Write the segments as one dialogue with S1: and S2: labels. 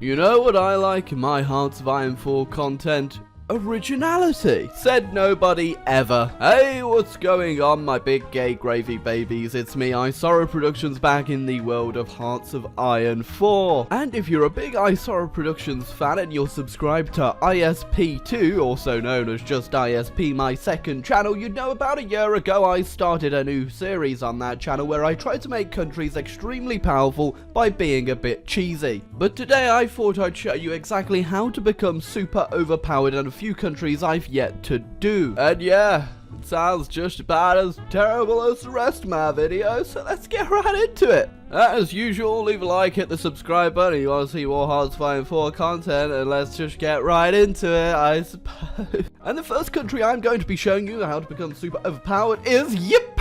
S1: You know what I like in my Hearts of Iron 4 content? Originality. Said nobody ever. Hey, what's going on, my big gay gravy babies? It's me, Isora Productions, back in the world of Hearts of Iron 4. And if you're a big Isora Productions fan and you're subscribed to ISP2, also known as just ISP, my second channel, you'd know about a year ago I started a new series on that channel where I try to make countries extremely powerful by being a bit cheesy. But today I thought I'd show you exactly how to become super overpowered and a few countries I've yet to do. And yeah, it sounds just about as terrible as the rest of my videos, so let's get right into it. As usual, leave a like, hit the subscribe button if you want to see more Hearts of Iron 4 content, and let's just get right into it, I suppose. And the first country I'm going to be showing you how to become super overpowered is Japan!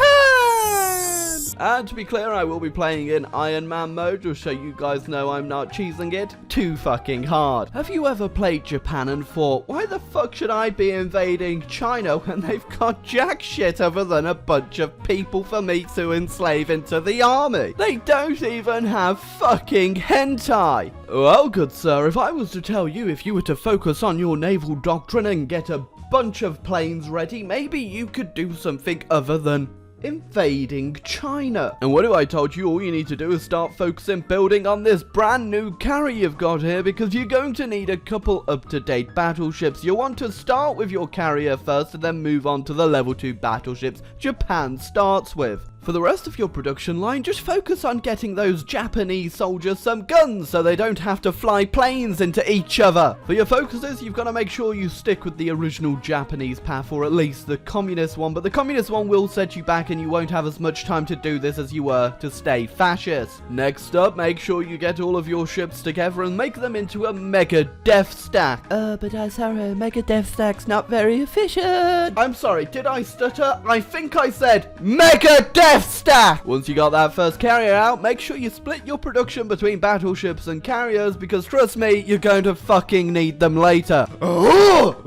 S1: And to be clear, I will be playing in Iron Man mode, just so you guys know I'm not cheesing it too fucking hard. Have you ever played Japan and thought, why the fuck should I be invading China when they've got jack shit other than a bunch of people for me to enslave into the army? They don't even have fucking hentai. Well, good sir, if I was to tell you if you were to focus on your naval doctrine and get a bunch of planes ready, maybe you could do something other than invading China. And what if I told you all you need to do is start focusing building on this brand new carrier you've got here, because you're going to need a couple up-to-date battleships. You'll want to start with your carrier first and then move on to the level 2 battleships Japan starts with. For the rest of your production line, just focus on getting those Japanese soldiers some guns so they don't have to fly planes into each other. For your focuses, you've got to make sure you stick with the original Japanese path, or at least the communist one, but the communist one will set you back and you won't have as much time to do this as you were to stay fascist. Next up, make sure you get all of your ships together and make them into a mega death stack. But Isara, mega death stack's not very efficient. I'm sorry, did I stutter? I think I said mega death stack! Once you got that first carrier out, make sure you split your production between battleships and carriers, because trust me, you're going to fucking need them later. Oh,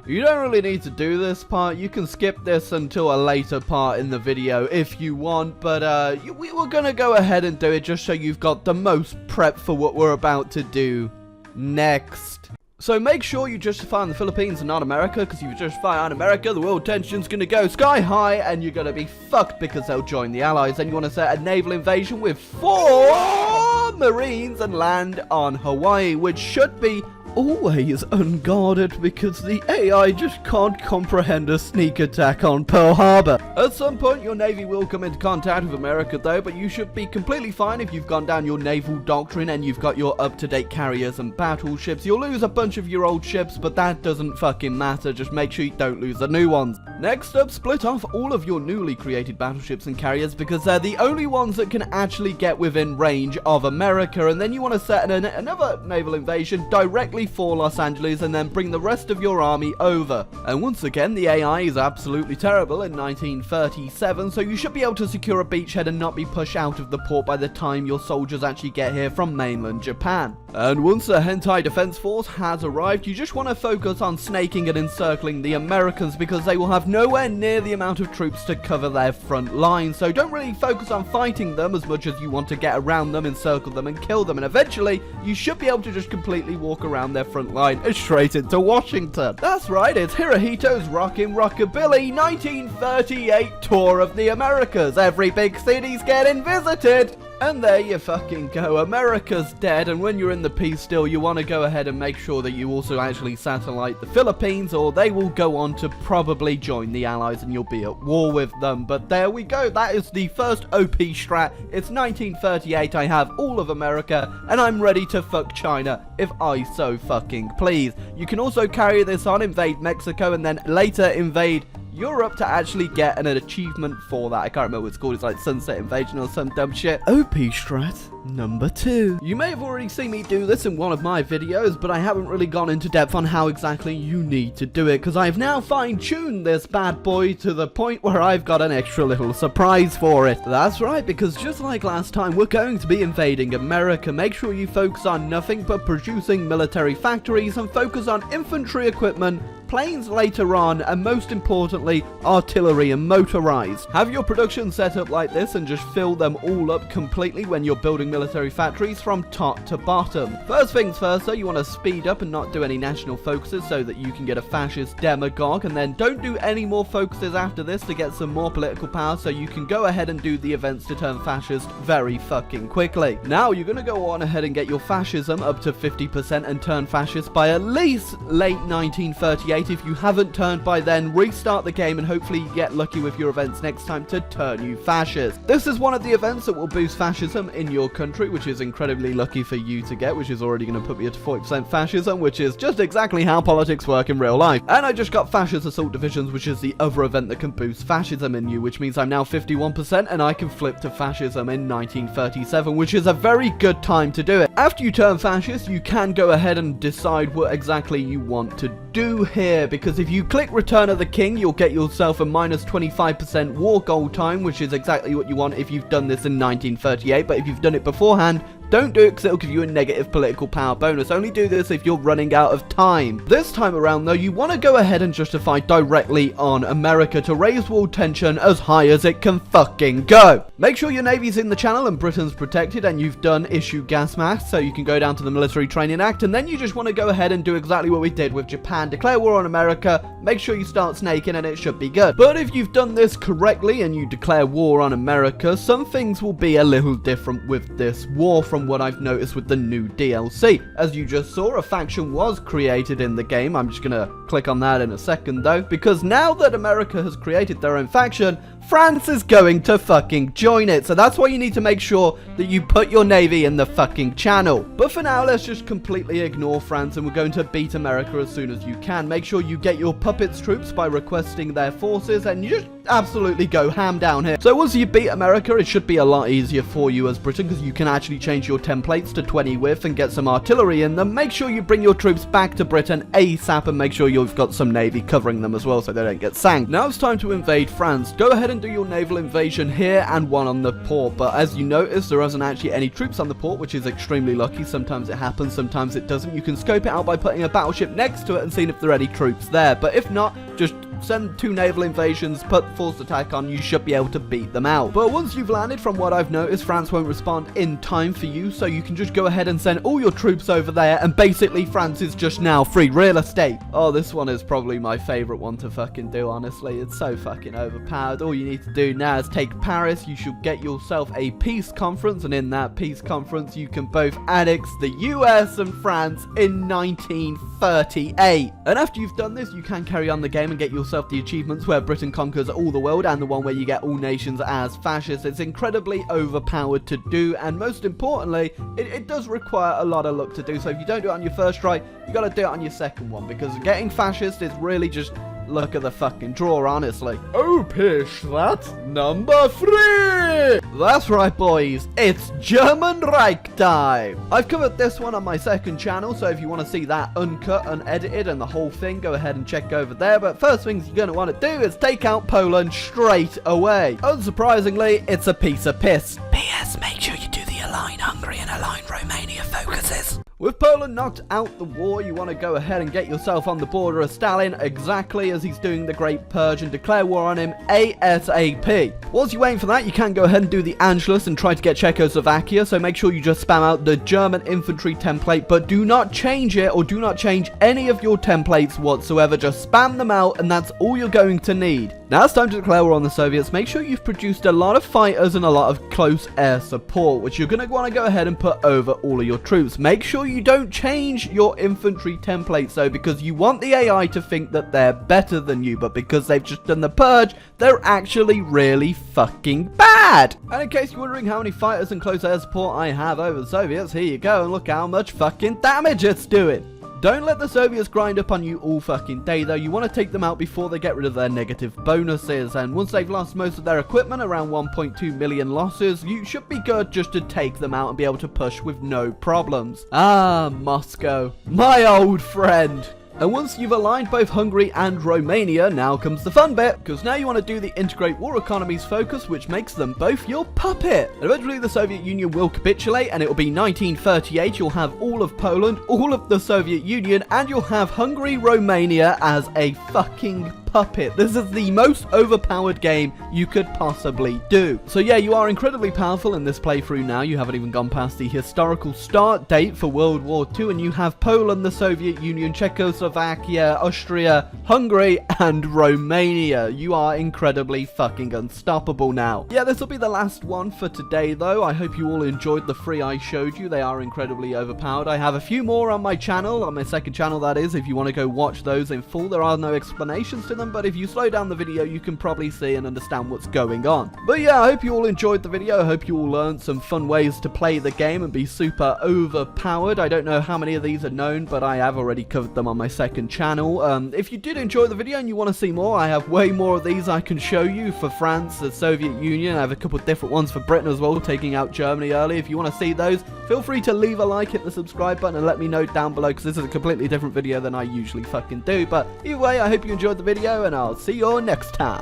S1: you don't really need to do this part. You can skip this until a later part in the video if you want, but we were gonna go ahead and do it just so you've got the most prep for what we're about to do next. So make sure you justify on the Philippines and not America, because if you justify on America, the world tension's gonna go sky high and you're gonna be fucked because they'll join the Allies. And you want to set a naval invasion with 4 Marines and land on Hawaii, which should be always unguarded because the AI just can't comprehend a sneak attack on Pearl Harbor. At some point your navy will come into contact with America though, but you should be completely fine if you've gone down your naval doctrine and you've got your up-to-date carriers and battleships. You'll lose a bunch of your old ships, but that doesn't fucking matter. Just make sure you don't lose the new ones. Next up, split off all of your newly created battleships and carriers, because they're the only ones that can actually get within range of America, and then you want to set another naval invasion directly for Los Angeles and then bring the rest of your army over. And once again, the AI is absolutely terrible in 1937, so you should be able to secure a beachhead and not be pushed out of the port by the time your soldiers actually get here from mainland Japan. And once the hentai defense force has arrived, you just want to focus on snaking and encircling the Americans, because they will have nowhere near the amount of troops to cover their front line. So don't really focus on fighting them as much as you want to get around them, encircle them and kill them, and eventually you should be able to just completely walk around their front line and straight into Washington. That's right, it's Hirohito's Rockin' Rockabilly 1938 tour of the Americas. Every big city's getting visited. And there you fucking go, America's dead, and when you're in the peace deal, you want to go ahead and make sure that you also actually satellite the Philippines, or they will go on to probably join the Allies and you'll be at war with them. But there we go, that is the first OP strat. It's 1938, I have all of America, and I'm ready to fuck China if I so fucking please. You can also carry this on, invade Mexico, and then later invade Europe to actually get an achievement for that. I can't remember what it's called. It's like Sunset Invasion or some dumb shit. OP strat number 2. You may have already seen me do this in one of my videos, but I haven't really gone into depth on how exactly you need to do it, because I've now fine-tuned this bad boy to the point where I've got an extra little surprise for it. That's right, because just like last time, we're going to be invading America. Make sure you focus on nothing but producing military factories and focus on infantry equipment, planes later on, and most importantly, artillery and motorized. Have your production set up like this and just fill them all up completely when you're building military factories from top to bottom. First things first though, you want to speed up and not do any national focuses so that you can get a fascist demagogue, and then don't do any more focuses after this to get some more political power so you can go ahead and do the events to turn fascist very fucking quickly. Now you're going to go on ahead and get your fascism up to 50% and turn fascist by at least late 1938. If you haven't turned by then, restart the game and hopefully you get lucky with your events next time to turn you fascist. This is one of the events that will boost fascism in your country, which is incredibly lucky for you to get, which is already going to put me at 40% fascism, which is just exactly how politics work in real life. And I just got fascist assault divisions, which is the other event that can boost fascism in you, which means I'm now 51% and I can flip to fascism in 1937, which is a very good time to do it. After you turn fascist, you can go ahead and decide what exactly you want to do here, because if you click Return of the King, you'll get yourself a minus 25% war gold time, which is exactly what you want if you've done this in 1938, but if you've done it beforehand, don't do it because it'll give you a negative political power bonus. Only do this if you're running out of time. This time around though, you want to go ahead and justify directly on America to raise world tension as high as it can fucking go. Make sure your navy's in the channel and Britain's protected and you've done issue gas masks so you can go down to the Military Training Act, and then you just want to go ahead and do exactly what we did with Japan. Declare war on America, make sure you start snaking and it should be good. But if you've done this correctly and you declare war on America, some things will be a little different with this war from what I've noticed with the new DLC. As you just saw, a faction was created in the game. I'm just gonna click on that in a second though, because now that America has created their own faction, France is going to fucking join it. So that's why you need to make sure that you put your navy in the fucking channel. But for now, let's just completely ignore France and we're going to beat America as soon as you can. Make sure you get your puppets troops by requesting their forces and you just absolutely go ham down here. So once you beat America, it should be a lot easier for you as Britain because you can actually change your templates to 20 width and get some artillery in them. Make sure you bring your troops back to Britain ASAP and make sure you've got some navy covering them as well so they don't get sank. Now it's time to invade France. Go ahead and do your naval invasion here and one on the port, but as you notice, there isn't actually any troops on the port, which is extremely lucky. Sometimes it happens, sometimes it doesn't. You can scope it out by putting a battleship next to it and seeing if there are any troops there, but if not, just send 2 naval invasions, put forced attack on, you should be able to beat them out. But once you've landed, from what I've noticed, France won't respond in time for you, so you can just go ahead and send all your troops over there, and basically France is just now free real estate. Oh, this one is probably my favorite one to fucking do, honestly. It's so fucking overpowered. All you need to do now is take Paris. You should get yourself a peace conference, and in that peace conference, you can both annex the US and France in 1938. And after you've done this, you can carry on the game and get yourself the achievements where Britain conquers all the world and the one where you get all nations as fascists. It's incredibly overpowered to do, and most importantly, it does require a lot of luck to do. So if you don't do it on your first try, you got to do it on your second one, because getting fascist is really just luck of the fucking draw, honestly. Oh, pish, that's number 3! That's right, boys, it's German Reich time! I've covered this one on my second channel, so if you want to see that uncut, unedited, and the whole thing, go ahead and check over there. But first things you're going to want to do is take out Poland straight away. Unsurprisingly, it's a piece of piss. P.S. Make sure you do the Align Hungary and Align Romania focuses. With Poland knocked out the war, you want to go ahead and get yourself on the border of Stalin exactly as he's doing the Great Purge and declare war on him ASAP. Whilst you're waiting for that, you can go ahead and do the Anschluss and try to get Czechoslovakia, so make sure you just spam out the German infantry template, but do not change it or do not change any of your templates whatsoever. Just spam them out and that's all you're going to need. Now it's time to declare war on the Soviets. Make sure you've produced a lot of fighters and a lot of close air support, which you're going to want to go ahead and put over all of your troops. Make sure you don't change your infantry templates though, because you want the AI to think that they're better than you, but because they've just done the purge, they're actually really fucking bad. And in case you're wondering how many fighters and close air support I have over the Soviets, here you go, and look how much fucking damage it's doing. Don't let the Soviets grind up on you all fucking day though. You want to take them out before they get rid of their negative bonuses, and once they've lost most of their equipment, around 1.2 million losses, you should be good just to take them out and be able to push with no problems. Ah, Moscow, my old friend. And once you've aligned both Hungary and Romania, now comes the fun bit, because now you want to do the integrate war economies focus, which makes them both your puppet. And eventually the Soviet Union will capitulate, and it will be 1938. You'll have all of Poland, all of the Soviet Union, and you'll have Hungary, Romania as a fucking puppet. This is the most overpowered game you could possibly do. So yeah, you are incredibly powerful in this playthrough now. You haven't even gone past the historical start date for World War II, and you have Poland, the Soviet Union, Czechoslovakia, Austria, Hungary, and Romania. You are incredibly fucking unstoppable now. Yeah, this will be the last one for today though. I hope you all enjoyed the three I showed you. They are incredibly overpowered. I have a few more on my channel, on my second channel that is, if you want to go watch those in full. There are no explanations to them, but if you slow down the video you can probably see and understand what's going on. But yeah, I hope you all enjoyed the video. I hope you all learned some fun ways to play the game and be super overpowered. I don't know how many of these are known, but I have already covered them on my second channel. If you did enjoy the video and you want to see more, I have way more of these I can show you for France, the Soviet Union. I have a couple of different ones for Britain as well, taking out Germany early. If you want to see those, feel free to leave a like, hit the subscribe button, and let me know down below, because this is a completely different video than I usually fucking do. But either way, I hope you enjoyed the video, and I'll see you all next time.